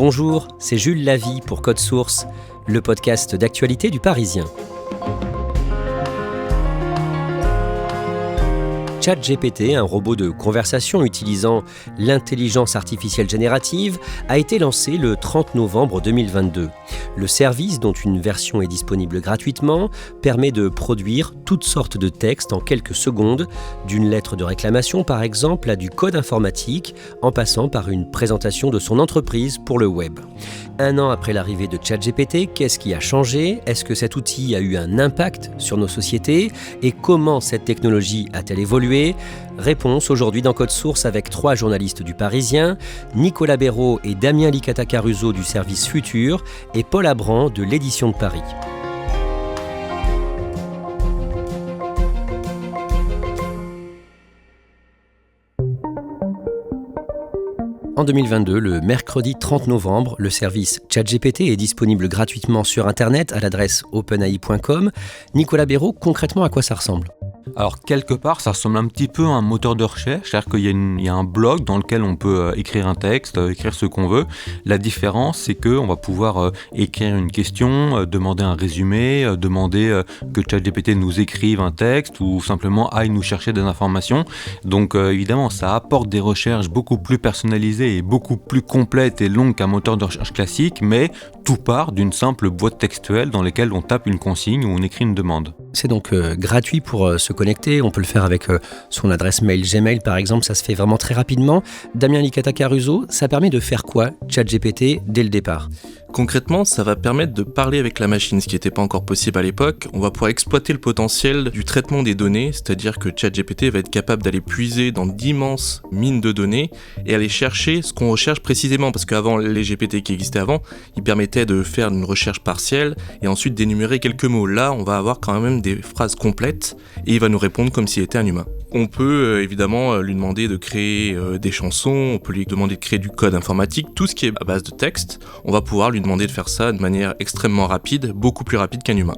Bonjour, c'est Jules Lavie pour Code Source, le podcast d'actualité du Parisien. ChatGPT, un robot de conversation utilisant l'intelligence artificielle générative, a été lancé le 30 novembre 2022. Le service, dont une version est disponible gratuitement, permet de produire toutes sortes de textes en quelques secondes, d'une lettre de réclamation par exemple à du code informatique, en passant par une présentation de son entreprise pour le web. 1 an après l'arrivée de ChatGPT, qu'est-ce qui a changé ? Est-ce que cet outil a eu un impact sur nos sociétés ? Et comment cette technologie a-t-elle évolué ? Réponse aujourd'hui dans Code Source avec 3 journalistes du Parisien, Nicolas Béraud et Damien Licata-Caruso du service Futur et Paul Abran de l'édition de Paris. En 2022, le mercredi 30 novembre, le service ChatGPT est disponible gratuitement sur Internet à l'adresse openai.com. Nicolas Béraud, concrètement, à quoi ça ressemble ? Alors quelque part, ça ressemble un petit peu à un moteur de recherche, c'est-à-dire qu'il y a un blog dans lequel on peut écrire un texte, écrire ce qu'on veut. La différence, c'est qu'on va pouvoir écrire une question, demander un résumé, demander que ChatGPT nous écrive un texte ou simplement aille nous chercher des informations. Donc évidemment, ça apporte des recherches beaucoup plus personnalisées et beaucoup plus complètes et longues qu'un moteur de recherche classique, mais tout part d'une simple boîte textuelle dans laquelle on tape une consigne ou on écrit une demande. C'est donc gratuit pour se connecter, on peut le faire avec son adresse mail Gmail par exemple, ça se fait vraiment très rapidement. Damien Licata-Caruso, ça permet de faire quoi ChatGPT dès le départ ? Concrètement, ça va permettre de parler avec la machine, ce qui n'était pas encore possible à l'époque. On va pouvoir exploiter le potentiel du traitement des données, c'est-à-dire que ChatGPT va être capable d'aller puiser dans d'immenses mines de données et aller chercher ce qu'on recherche précisément, parce qu'avant, les GPT qui existaient avant, ils permettaient de faire une recherche partielle et ensuite d'énumérer quelques mots. Là, on va avoir quand même des phrases complètes et il va nous répondre comme s'il était un humain. On peut évidemment lui demander de créer des chansons, on peut lui demander de créer du code informatique, tout ce qui est à base de texte, on va pouvoir lui demander de faire ça de manière extrêmement rapide, beaucoup plus rapide qu'un humain.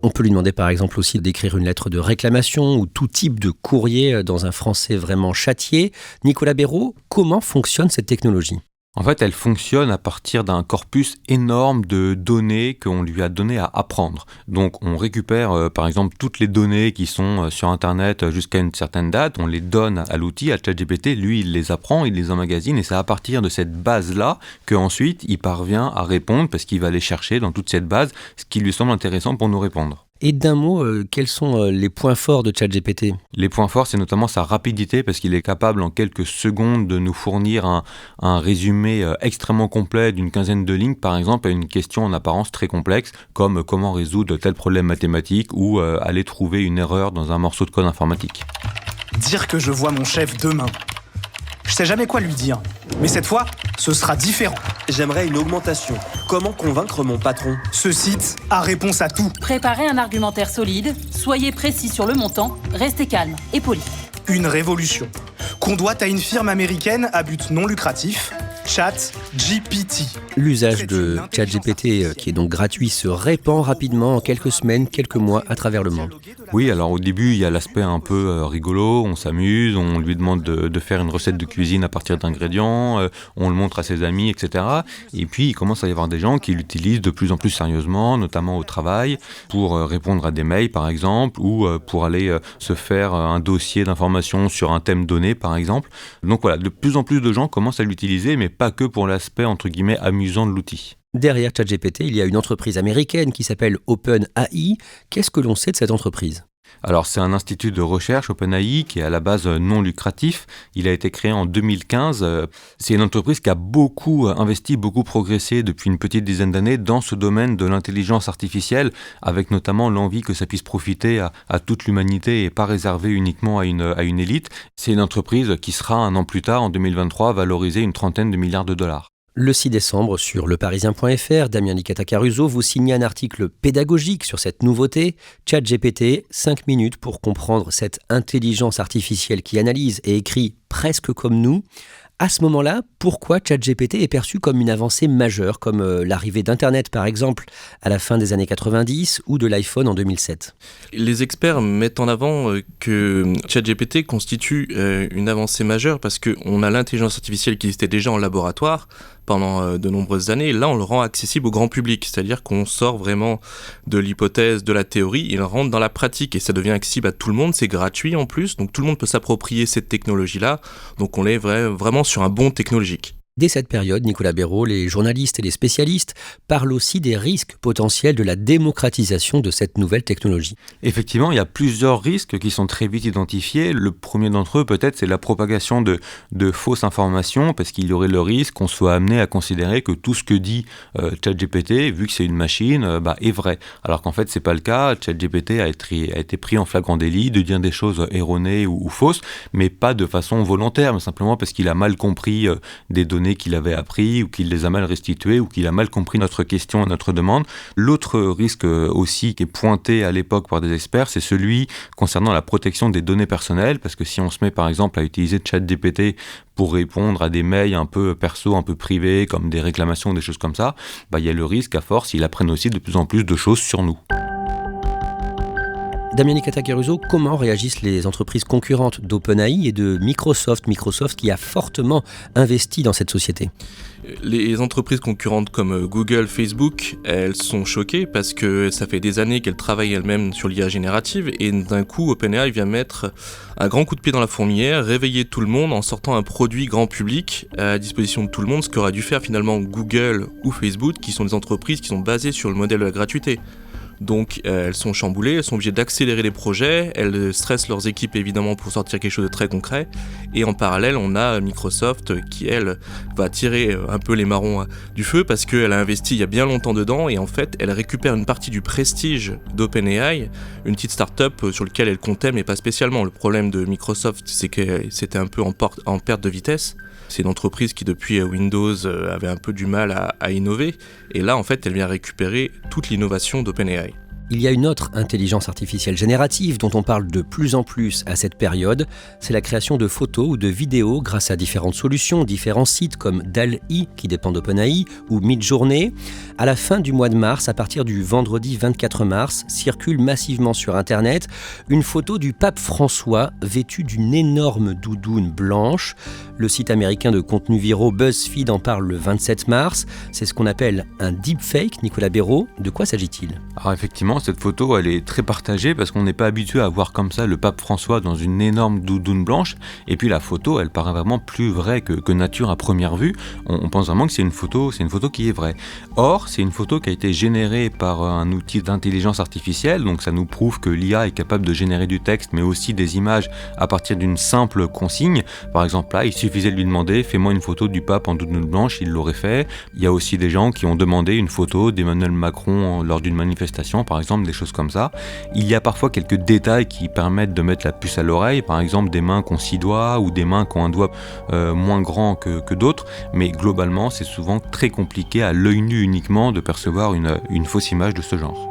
On peut lui demander par exemple aussi d'écrire une lettre de réclamation ou tout type de courrier dans un français vraiment châtié. Nicolas Béraud, comment fonctionne cette technologie ? En fait, elle fonctionne à partir d'un corpus énorme de données qu'on lui a donné à apprendre. Donc, on récupère, par exemple, toutes les données qui sont sur Internet jusqu'à une certaine date, on les donne à l'outil, à ChatGPT, lui, il les apprend, il les emmagasine, et c'est à partir de cette base-là qu'ensuite, il parvient à répondre, parce qu'il va aller chercher dans toute cette base ce qui lui semble intéressant pour nous répondre. Et d'un mot, quels sont les points forts de ChatGPT ? Les points forts, c'est notamment sa rapidité, parce qu'il est capable en quelques secondes de nous fournir un résumé extrêmement complet d'une quinzaine de lignes, par exemple, à une question en apparence très complexe, comme comment résoudre tel problème mathématique ou aller trouver une erreur dans un morceau de code informatique. Dire que je vois mon chef demain. Je sais jamais quoi lui dire, mais cette fois, ce sera différent. J'aimerais une augmentation. Comment convaincre mon patron ? Ce site a réponse à tout. Préparez un argumentaire solide, soyez précis sur le montant, restez calme et poli. Une révolution qu'on doit à une firme américaine à but non lucratif, ChatGPT. L'usage de ChatGPT, qui est donc gratuit, se répand rapidement en quelques semaines, quelques mois à travers le monde. Oui, alors au début, il y a l'aspect un peu rigolo, on s'amuse, on lui demande de faire une recette de cuisine à partir d'ingrédients, on le montre à ses amis, etc. Et puis, il commence à y avoir des gens qui l'utilisent de plus en plus sérieusement, notamment au travail, pour répondre à des mails, par exemple, ou pour aller se faire un dossier d'information sur un thème donné, par exemple. Donc voilà, de plus en plus de gens commencent à l'utiliser, mais pas que pour l'aspect, entre guillemets, amusant de l'outil. Derrière ChatGPT, il y a une entreprise américaine qui s'appelle OpenAI. Qu'est-ce que l'on sait de cette entreprise ? Alors c'est un institut de recherche, OpenAI, qui est à la base non lucratif. Il a été créé en 2015. C'est une entreprise qui a beaucoup investi, beaucoup progressé depuis une petite dizaine d'années dans ce domaine de l'intelligence artificielle, avec notamment l'envie que ça puisse profiter à toute l'humanité et pas réservé uniquement à une élite. C'est une entreprise qui sera 1 an plus tard, en 2023, valorisée une 30aine de milliards de dollars. Le 6 décembre, sur leparisien.fr, Damien Licata-Caruso vous signe un article pédagogique sur cette nouveauté. ChatGPT, 5 minutes pour comprendre cette intelligence artificielle qui analyse et écrit presque comme nous. À ce moment-là, pourquoi ChatGPT est perçu comme une avancée majeure, comme l'arrivée d'Internet par exemple à la fin des années 90 ou de l'iPhone en 2007 ? Les experts mettent en avant que ChatGPT constitue une avancée majeure parce qu'on a l'intelligence artificielle qui existait déjà en laboratoire pendant de nombreuses années. Là, on le rend accessible au grand public, c'est-à-dire qu'on sort vraiment de l'hypothèse, de la théorie, il rentre dans la pratique et ça devient accessible à tout le monde, c'est gratuit en plus, donc tout le monde peut s'approprier cette technologie-là, donc on est vraiment sur un bond technologique. Dès cette période, Nicolas Béraud, les journalistes et les spécialistes parlent aussi des risques potentiels de la démocratisation de cette nouvelle technologie. Effectivement, il y a plusieurs risques qui sont très vite identifiés. Le premier d'entre eux, peut-être, c'est la propagation de fausses informations, parce qu'il y aurait le risque qu'on soit amené à considérer que tout ce que dit ChatGPT, vu que c'est une machine, est vrai. Alors qu'en fait, c'est pas le cas. ChatGPT a été pris en flagrant délit de dire des choses erronées ou fausses, mais pas de façon volontaire, mais simplement parce qu'il a mal compris des données qu'il avait appris ou qu'il les a mal restituées ou qu'il a mal compris notre question, notre demande. L'autre risque aussi qui est pointé à l'époque par des experts, c'est celui concernant la protection des données personnelles, parce que si on se met par exemple à utiliser ChatGPT pour répondre à des mails un peu perso, un peu privés, comme des réclamations ou des choses comme ça, il y a le risque à force, il apprenne aussi de plus en plus de choses sur nous. Damien Nicata-Caruso, comment réagissent les entreprises concurrentes d'OpenAI et de Microsoft qui a fortement investi dans cette société ? Les entreprises concurrentes comme Google, Facebook, elles sont choquées parce que ça fait des années qu'elles travaillent elles-mêmes sur l'IA générative et d'un coup OpenAI vient mettre un grand coup de pied dans la fourmilière, réveiller tout le monde en sortant un produit grand public à disposition de tout le monde, ce qu'aurait dû faire finalement Google ou Facebook, qui sont des entreprises qui sont basées sur le modèle de la gratuité. Donc elles sont chamboulées, elles sont obligées d'accélérer les projets, elles stressent leurs équipes évidemment pour sortir quelque chose de très concret, et en parallèle on a Microsoft qui elle va tirer un peu les marrons du feu parce qu'elle a investi il y a bien longtemps dedans et en fait elle récupère une partie du prestige d'OpenAI, une petite start-up sur laquelle elle comptait mais pas spécialement. Le problème de Microsoft c'est que c'était un peu en perte de vitesse. C'est une entreprise qui depuis Windows avait un peu du mal à innover et là en fait elle vient récupérer toute l'innovation d'OpenAI. Il y a une autre intelligence artificielle générative dont on parle de plus en plus à cette période, c'est la création de photos ou de vidéos grâce à différentes solutions, différents sites comme DALL-E qui dépend d'OpenAI ou Midjourney. À la fin du mois de mars, à partir du vendredi 24 mars, circule massivement sur Internet une photo du pape François vêtu d'une énorme doudoune blanche. Le site américain de contenus viraux BuzzFeed en parle le 27 mars. C'est ce qu'on appelle un deepfake. Nicolas Béraud, de quoi s'agit-il ? Alors effectivement, cette photo, elle est très partagée parce qu'on n'est pas habitué à voir comme ça le pape François dans une énorme doudoune blanche. Et puis la photo, elle paraît vraiment plus vraie que nature à première vue. On pense vraiment que c'est une photo qui est vraie. Or, c'est une photo qui a été générée par un outil d'intelligence artificielle. Donc ça nous prouve que l'IA est capable de générer du texte, mais aussi des images à partir d'une simple consigne. Par exemple, là, il suffisait de lui demander « Fais-moi une photo du pape en doudoune blanche », il l'aurait fait. Il y a aussi des gens qui ont demandé une photo d'Emmanuel Macron lors d'une manifestation, par exemple, des choses comme ça. Il y a parfois quelques détails qui permettent de mettre la puce à l'oreille, par exemple des mains qui ont 6 doigts ou des mains qui ont un doigt moins grand que d'autres, mais globalement, c'est souvent très compliqué à l'œil nu uniquement de percevoir une fausse image de ce genre.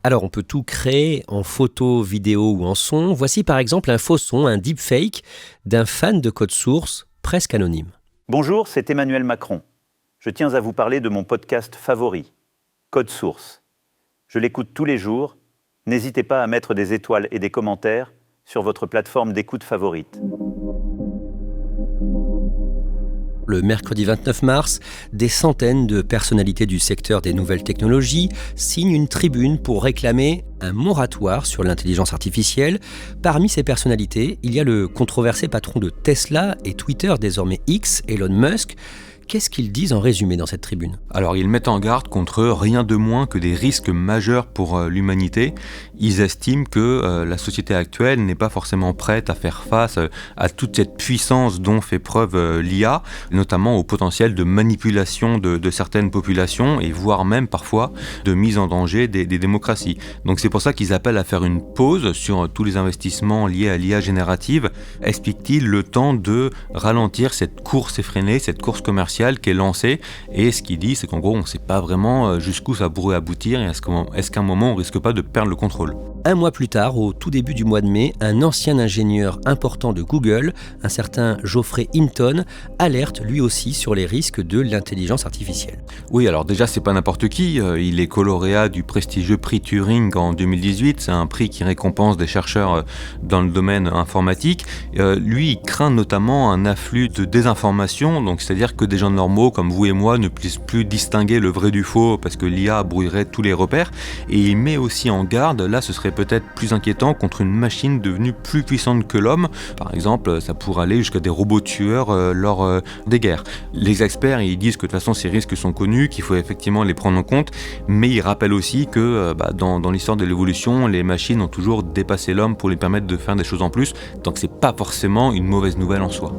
Alors on peut tout créer en photo, vidéo ou en son. Voici par exemple un faux son, un deepfake d'un fan de Code Source presque anonyme. Bonjour, c'est Emmanuel Macron. Je tiens à vous parler de mon podcast favori, Code Source. Je l'écoute tous les jours. N'hésitez pas à mettre des étoiles et des commentaires sur votre plateforme d'écoute favorite. Le mercredi 29 mars, des centaines de personnalités du secteur des nouvelles technologies signent une tribune pour réclamer un moratoire sur l'intelligence artificielle. Parmi ces personnalités, il y a le controversé patron de Tesla et Twitter, désormais X, Elon Musk. Qu'est-ce qu'ils disent en résumé dans cette tribune ? Alors ils mettent en garde contre rien de moins que des risques majeurs pour l'humanité. Ils estiment que la société actuelle n'est pas forcément prête à faire face à toute cette puissance dont fait preuve l'IA, notamment au potentiel de manipulation de certaines populations et voire même parfois de mise en danger des démocraties. Donc c'est pour ça qu'ils appellent à faire une pause sur tous les investissements liés à l'IA générative, explique-t-il, le temps de ralentir cette course effrénée, cette course commerciale qui est lancée, et ce qu'il dit c'est qu'en gros on ne sait pas vraiment jusqu'où ça pourrait aboutir et est-ce qu'à un moment on risque pas de perdre le contrôle. Un mois plus tard, au tout début du mois de mai, un ancien ingénieur important de Google, un certain Geoffrey Hinton, alerte lui aussi sur les risques de l'intelligence artificielle. Oui, alors déjà, c'est pas n'importe qui. Il est lauréat du prestigieux prix Turing en 2018. C'est un prix qui récompense des chercheurs dans le domaine informatique. Lui, il craint notamment un afflux de désinformation, donc c'est-à-dire que des gens normaux comme vous et moi ne puissent plus distinguer le vrai du faux parce que l'IA brouillerait tous les repères. Et il met aussi en garde, là, ce serait peut-être plus inquiétant contre une machine devenue plus puissante que l'homme. Par exemple, ça pourrait aller jusqu'à des robots tueurs lors des guerres. Les experts, ils disent que de toute façon, ces risques sont connus, qu'il faut effectivement les prendre en compte, mais ils rappellent aussi que dans l'histoire de l'évolution, les machines ont toujours dépassé l'homme pour lui permettre de faire des choses en plus, donc c'est pas forcément une mauvaise nouvelle en soi.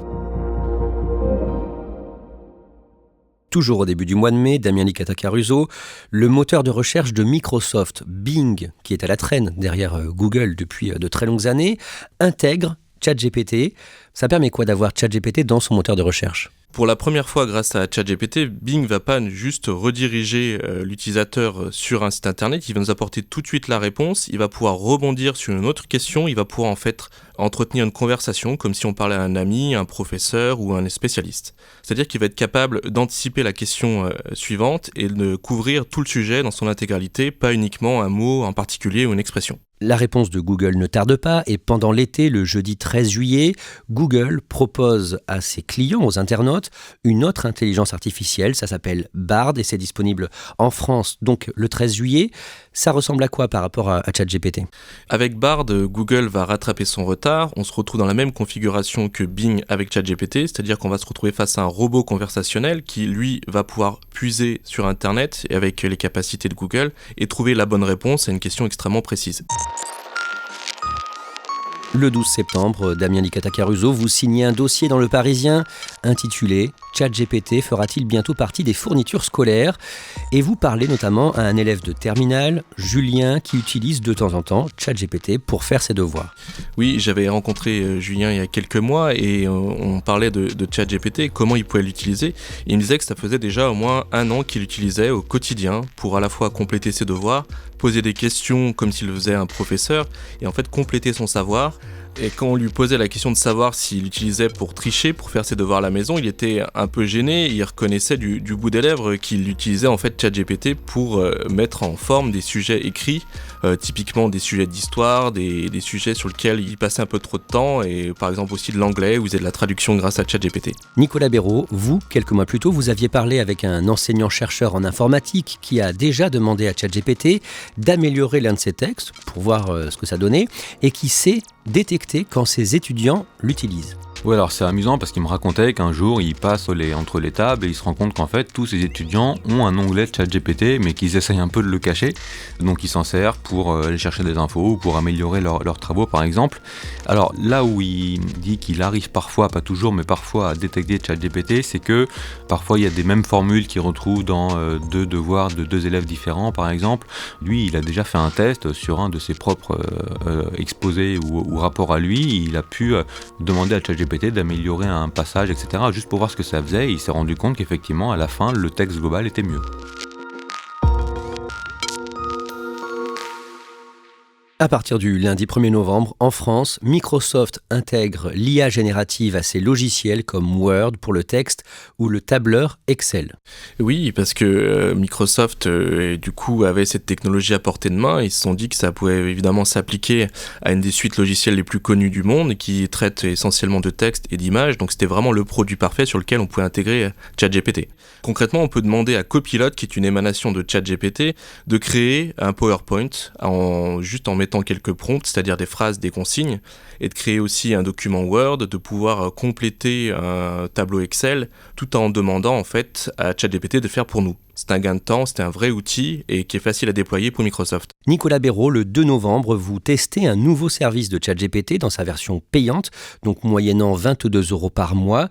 Toujours au début du mois de mai, Damien Licata-Caruso, le moteur de recherche de Microsoft, Bing, qui est à la traîne derrière Google depuis de très longues années, intègre ChatGPT. Ça permet quoi d'avoir ChatGPT dans son moteur de recherche ? Pour la première fois, grâce à ChatGPT, Bing va pas juste rediriger l'utilisateur sur un site internet, il va nous apporter tout de suite la réponse, il va pouvoir rebondir sur une autre question, il va pouvoir en fait entretenir une conversation comme si on parlait à un ami, un professeur ou un spécialiste. C'est-à-dire qu'il va être capable d'anticiper la question suivante et de couvrir tout le sujet dans son intégralité, pas uniquement un mot en particulier ou une expression. La réponse de Google ne tarde pas et pendant l'été, le jeudi 13 juillet, Google propose à ses clients, aux internautes, une autre intelligence artificielle. Ça s'appelle Bard et c'est disponible en France donc le 13 juillet. Ça ressemble à quoi par rapport à ChatGPT ? Avec Bard, Google va rattraper son retard. On se retrouve dans la même configuration que Bing avec ChatGPT, c'est-à-dire qu'on va se retrouver face à un robot conversationnel qui, lui, va pouvoir puiser sur Internet et avec les capacités de Google et trouver la bonne réponse à une question extrêmement précise. Le 12 septembre, Damien Licata-Caruso, vous signez un dossier dans Le Parisien intitulé « ChatGPT fera-t-il bientôt partie des fournitures scolaires ?» Et vous parlez notamment à un élève de terminale, Julien, qui utilise de temps en temps ChatGPT pour faire ses devoirs. Oui, j'avais rencontré Julien il y a quelques mois et on parlait de ChatGPT, comment il pouvait l'utiliser. Et il me disait que ça faisait déjà au moins 1 an qu'il l'utilisait au quotidien pour à la fois compléter ses devoirs, poser des questions comme s'il le faisait un professeur et en fait compléter son savoir. Et quand on lui posait la question de savoir s'il l'utilisait pour tricher, pour faire ses devoirs à la maison, il était un peu gêné, il reconnaissait du bout des lèvres qu'il utilisait en fait ChatGPT pour mettre en forme des sujets écrits, typiquement des sujets d'histoire, des sujets sur lesquels il passait un peu trop de temps, et par exemple aussi de l'anglais, vous avez de la traduction grâce à ChatGPT. Nicolas Béraud, vous, quelques mois plus tôt, vous aviez parlé avec un enseignant-chercheur en informatique qui a déjà demandé à ChatGPT d'améliorer l'un de ses textes pour voir ce que ça donnait, et qui sait détecter quand ses étudiants l'utilisent. Oui, alors c'est amusant parce qu'il me racontait qu'un jour, il passe entre les tables et il se rend compte qu'en fait, tous ses étudiants ont un onglet de ChatGPT, mais qu'ils essayent un peu de le cacher. Donc, ils s'en servent pour aller chercher des infos ou pour améliorer leurs travaux, par exemple. Alors, là où il dit qu'il arrive parfois, pas toujours, mais parfois à détecter ChatGPT, c'est que parfois, il y a des mêmes formules qu'il retrouve dans 2 devoirs de 2 élèves différents, par exemple. Lui, il a déjà fait un test sur un de ses propres exposés ou rapports à lui. Il a pu demander à ChatGPT d'améliorer un passage, etc., juste pour voir ce que ça faisait, et il s'est rendu compte qu'effectivement, à la fin, le texte global était mieux. À partir du lundi 1er novembre, en France, Microsoft intègre l'IA générative à ses logiciels comme Word pour le texte ou le tableur Excel. Oui, parce que Microsoft, du coup, avait cette technologie à portée de main. Ils se sont dit que ça pouvait évidemment s'appliquer à une des suites logicielles les plus connues du monde, qui traite essentiellement de texte et d'images. Donc c'était vraiment le produit parfait sur lequel on pouvait intégrer ChatGPT. Concrètement, on peut demander à Copilot, qui est une émanation de ChatGPT, de créer un PowerPoint juste en mettant quelques prompts, c'est-à-dire des phrases, des consignes, et de créer aussi un document Word, de pouvoir compléter un tableau Excel, tout en demandant en fait à ChatGPT de faire pour nous. C'est un gain de temps, c'est un vrai outil et qui est facile à déployer pour Microsoft. Nicolas Béraud, le 2 novembre, vous testez un nouveau service de ChatGPT dans sa version payante, donc moyennant 22 € par mois.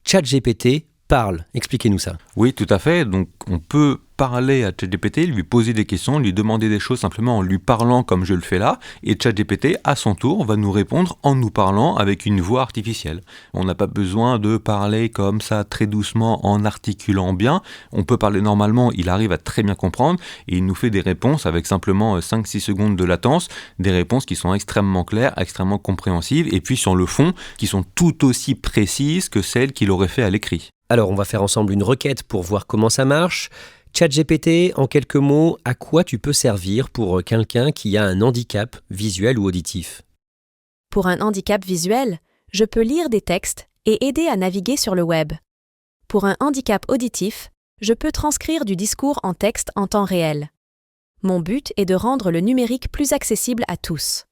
ChatGPT parle. Expliquez-nous ça. Oui, tout à fait. Donc, on peut parler à ChatGPT, lui poser des questions, lui demander des choses simplement en lui parlant comme je le fais là, et ChatGPT, à son tour, va nous répondre en nous parlant avec une voix artificielle. On n'a pas besoin de parler comme ça très doucement en articulant bien, on peut parler normalement, il arrive à très bien comprendre, et il nous fait des réponses avec simplement 5-6 secondes de latence, des réponses qui sont extrêmement claires, extrêmement compréhensives, et puis sur le fond, qui sont tout aussi précises que celles qu'il aurait fait à l'écrit. Alors, on va faire ensemble une requête pour voir comment ça marche. ChatGPT, en quelques mots, à quoi tu peux servir pour quelqu'un qui a un handicap visuel ou auditif ? Pour un handicap visuel, je peux lire des textes et aider à naviguer sur le web. Pour un handicap auditif, je peux transcrire du discours en texte en temps réel. Mon but est de rendre le numérique plus accessible à tous.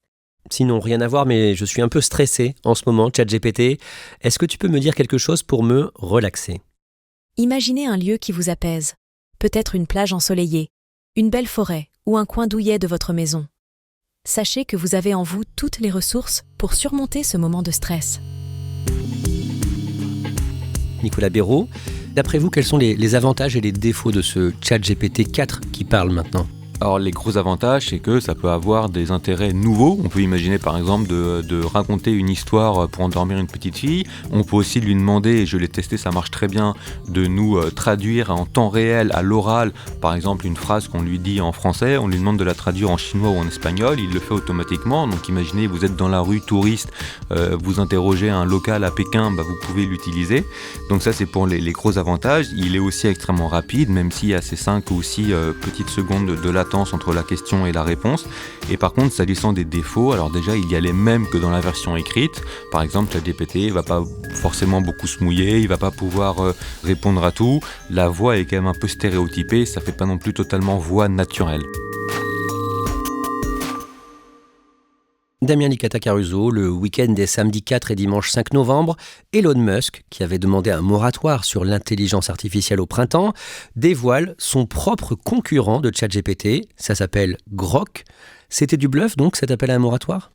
Sinon, rien à voir, mais je suis un peu stressé en ce moment, ChatGPT. Est-ce que tu peux me dire quelque chose pour me relaxer ? Imaginez un lieu qui vous apaise. Peut-être une plage ensoleillée, une belle forêt ou un coin douillet de votre maison. Sachez que vous avez en vous toutes les ressources pour surmonter ce moment de stress. Nicolas Béraud, d'après vous, quels sont les avantages et les défauts de ce ChatGPT 4 qui parle maintenant ? Alors les gros avantages, c'est que ça peut avoir des intérêts nouveaux. On peut imaginer par exemple de raconter une histoire pour endormir une petite fille. On peut aussi lui demander, et je l'ai testé, ça marche très bien, de nous traduire en temps réel à l'oral, par exemple une phrase qu'on lui dit en français, on lui demande de la traduire en chinois ou en espagnol, il le fait automatiquement. Donc imaginez, vous êtes dans la rue touriste, vous interrogez un local à Pékin, vous pouvez l'utiliser. Donc ça c'est pour les gros avantages. Il est aussi extrêmement rapide, même s'il y a ces 5 ou 6 petites secondes de latence entre la question et la réponse. Et par contre, s'agissant des défauts, alors déjà il y a les mêmes que dans la version écrite. Par exemple, ChatGPT ne va pas forcément beaucoup se mouiller, il ne va pas pouvoir répondre à tout. La voix est quand même un peu stéréotypée, ça ne fait pas non plus totalement voix naturelle. Damien Licata-Caruso, le week-end des samedis 4 et dimanche 5 novembre, Elon Musk, qui avait demandé un moratoire sur l'intelligence artificielle au printemps, dévoile son propre concurrent de ChatGPT. Ça s'appelle Grok. C'était du bluff donc cet appel à un moratoire ?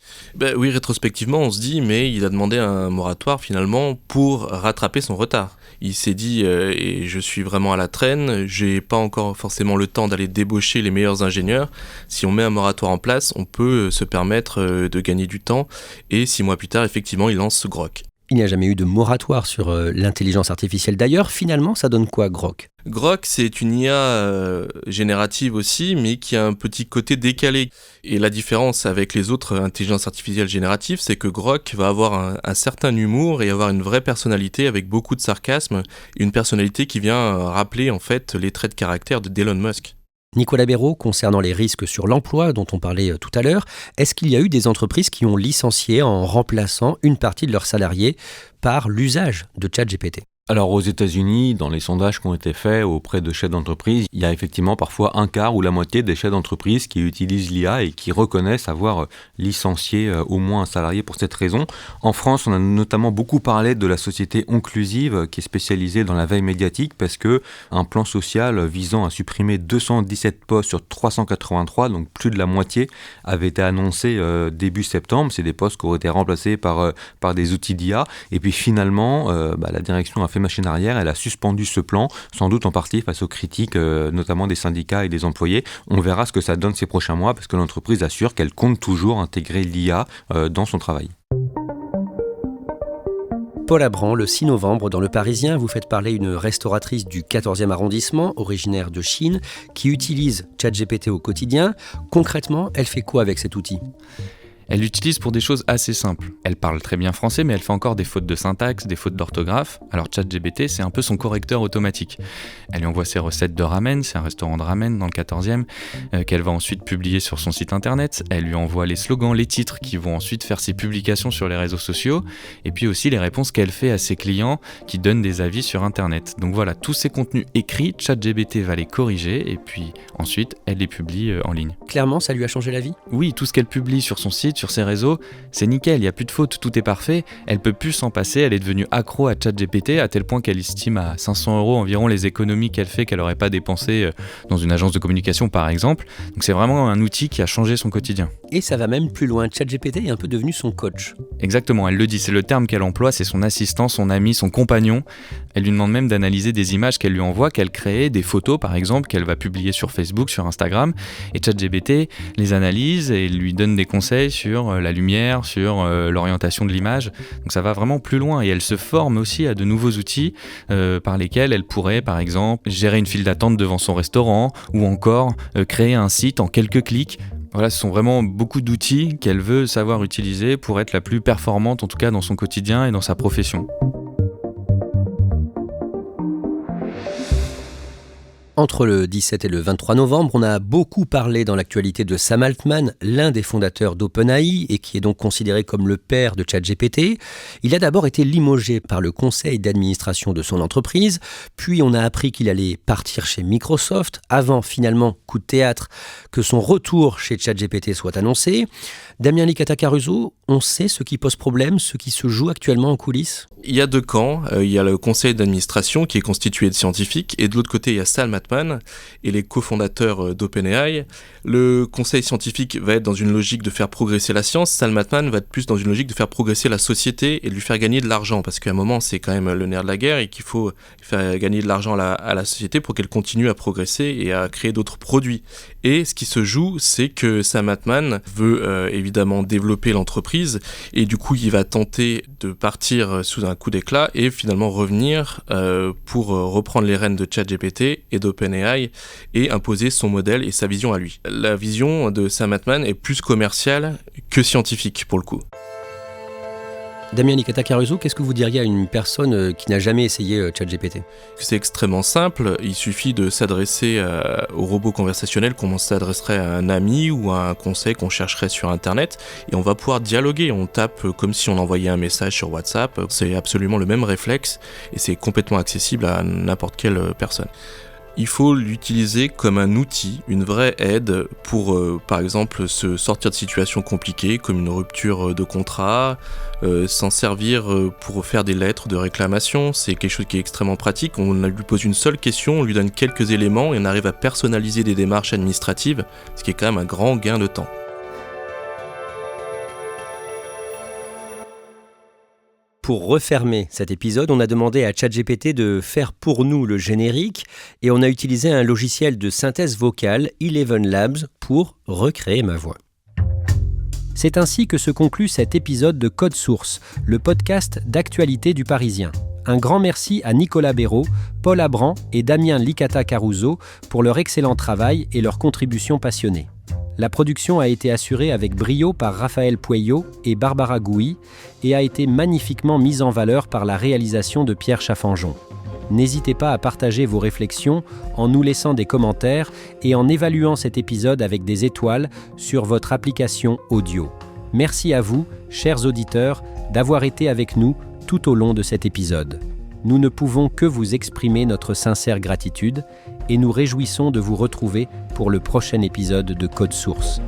Oui, rétrospectivement, on se dit, mais il a demandé un moratoire finalement pour rattraper son retard. Il s'est dit, et je suis vraiment à la traîne, j'ai pas encore forcément le temps d'aller débaucher les meilleurs ingénieurs. Si on met un moratoire en place, on peut se permettre de gagner du temps. Et 6 mois plus tard, effectivement, il lance ce Grok. Il n'y a jamais eu de moratoire sur l'intelligence artificielle. D'ailleurs, finalement, ça donne quoi, Grok ? Grok, c'est une IA générative aussi, mais qui a un petit côté décalé. Et la différence avec les autres intelligences artificielles génératives, c'est que Grok va avoir un certain humour et avoir une vraie personnalité avec beaucoup de sarcasme, une personnalité qui vient rappeler en fait les traits de caractère d'Elon Musk. Nicolas Béraud, concernant les risques sur l'emploi dont on parlait tout à l'heure, est-ce qu'il y a eu des entreprises qui ont licencié en remplaçant une partie de leurs salariés par l'usage de ChatGPT ? Alors aux États-Unis, dans les sondages qui ont été faits auprès de chefs d'entreprise, il y a effectivement parfois un quart ou la moitié des chefs d'entreprise qui utilisent l'IA et qui reconnaissent avoir licencié au moins un salarié pour cette raison. En France, on a notamment beaucoup parlé de la société Onclusive qui est spécialisée dans la veille médiatique parce que un plan social visant à supprimer 217 postes sur 383, donc plus de la moitié, avait été annoncé début septembre. C'est des postes qui auraient été remplacés par des outils d'IA. Et puis finalement, la direction a fait machine arrière, elle a suspendu ce plan, sans doute en partie face aux critiques, notamment des syndicats et des employés. On verra ce que ça donne ces prochains mois, parce que l'entreprise assure qu'elle compte toujours intégrer l'IA dans son travail. Paul Abran, le 6 novembre, dans Le Parisien, vous faites parler une restauratrice du 14e arrondissement, originaire de Chine, qui utilise ChatGPT au quotidien. Concrètement, elle fait quoi avec cet outil ? Elle l'utilise pour des choses assez simples. Elle parle très bien français, mais elle fait encore des fautes de syntaxe, des fautes d'orthographe. Alors ChatGPT, c'est un peu son correcteur automatique. Elle lui envoie ses recettes de ramen, c'est un restaurant de ramen dans le 14e, qu'elle va ensuite publier sur son site internet. Elle lui envoie les slogans, les titres, qui vont ensuite faire ses publications sur les réseaux sociaux, et puis aussi les réponses qu'elle fait à ses clients qui donnent des avis sur internet. Donc voilà, tous ces contenus écrits, ChatGPT va les corriger, et puis ensuite, elle les publie en ligne. Clairement, ça lui a changé la vie ? Oui, tout ce qu'elle publie sur son site, sur ses réseaux, c'est nickel, il n'y a plus de fautes, tout est parfait. Elle peut plus s'en passer, elle est devenue accro à ChatGPT à tel point qu'elle estime à 500 € environ les économies qu'elle fait, qu'elle n'aurait pas dépensées dans une agence de communication par exemple. Donc c'est vraiment un outil qui a changé son quotidien. Et ça va même plus loin, ChatGPT est un peu devenu son coach. Exactement, elle le dit, c'est le terme qu'elle emploie, c'est son assistant, son ami, son compagnon. Elle lui demande même d'analyser des images qu'elle lui envoie, qu'elle crée, des photos par exemple, qu'elle va publier sur Facebook, sur Instagram. Et ChatGPT les analyse et lui donne des conseils sur la lumière, sur l'orientation de l'image. Donc ça va vraiment plus loin et elle se forme aussi à de nouveaux outils par lesquels elle pourrait par exemple gérer une file d'attente devant son restaurant ou encore créer un site en quelques clics. Voilà, ce sont vraiment beaucoup d'outils qu'elle veut savoir utiliser pour être la plus performante en tout cas dans son quotidien et dans sa profession. Entre le 17 et le 23 novembre, on a beaucoup parlé dans l'actualité de Sam Altman, l'un des fondateurs d'OpenAI et qui est donc considéré comme le père de ChatGPT. Il a d'abord été limogé par le conseil d'administration de son entreprise, puis on a appris qu'il allait partir chez Microsoft, avant finalement, coup de théâtre, que son retour chez ChatGPT soit annoncé. Damien Licata-Caruso, on sait ce qui pose problème, ce qui se joue actuellement en coulisses ? Il y a deux camps. Il y a le conseil d'administration qui est constitué de scientifiques et de l'autre côté, il y a Sam Altman et les cofondateurs d'OpenAI. Le conseil scientifique va être dans une logique de faire progresser la science. Sam Altman va être plus dans une logique de faire progresser la société et de lui faire gagner de l'argent parce qu'à un moment, c'est quand même le nerf de la guerre et qu'il faut faire gagner de l'argent à la société pour qu'elle continue à progresser et à créer d'autres produits. Et ce qui se joue, c'est que Sam Altman veut évidemment développer l'entreprise et du coup, il va tenter de partir sous un coup d'éclat et finalement revenir pour reprendre les rênes de ChatGPT et d'OpenAI et imposer son modèle et sa vision à lui. La vision de Sam Altman est plus commerciale que scientifique pour le coup. Damien Licata-Caruso, qu'est-ce que vous diriez à une personne qui n'a jamais essayé ChatGPT ? C'est extrêmement simple, il suffit de s'adresser au robot conversationnel comme on s'adresserait à un ami ou à un conseil qu'on chercherait sur internet et on va pouvoir dialoguer, on tape comme si on envoyait un message sur WhatsApp, c'est absolument le même réflexe et c'est complètement accessible à n'importe quelle personne. Il faut l'utiliser comme un outil, une vraie aide pour, par exemple, se sortir de situations compliquées comme une rupture de contrat, s'en servir pour faire des lettres de réclamation. C'est quelque chose qui est extrêmement pratique. On lui pose une seule question, on lui donne quelques éléments et on arrive à personnaliser des démarches administratives, ce qui est quand même un grand gain de temps. Pour refermer cet épisode, on a demandé à ChatGPT de faire pour nous le générique et on a utilisé un logiciel de synthèse vocale, Eleven Labs, pour recréer ma voix. C'est ainsi que se conclut cet épisode de Code Source, le podcast d'actualité du Parisien. Un grand merci à Nicolas Béraud, Paul Abran et Damien Licata-Caruso pour leur excellent travail et leur contribution passionnée. La production a été assurée avec brio par Raphaël Pueyo et Barbara Gouy et a été magnifiquement mise en valeur par la réalisation de Pierre Chaffanjon. N'hésitez pas à partager vos réflexions en nous laissant des commentaires et en évaluant cet épisode avec des étoiles sur votre application audio. Merci à vous, chers auditeurs, d'avoir été avec nous tout au long de cet épisode. Nous ne pouvons que vous exprimer notre sincère gratitude et nous réjouissons de vous retrouver pour le prochain épisode de Code Source.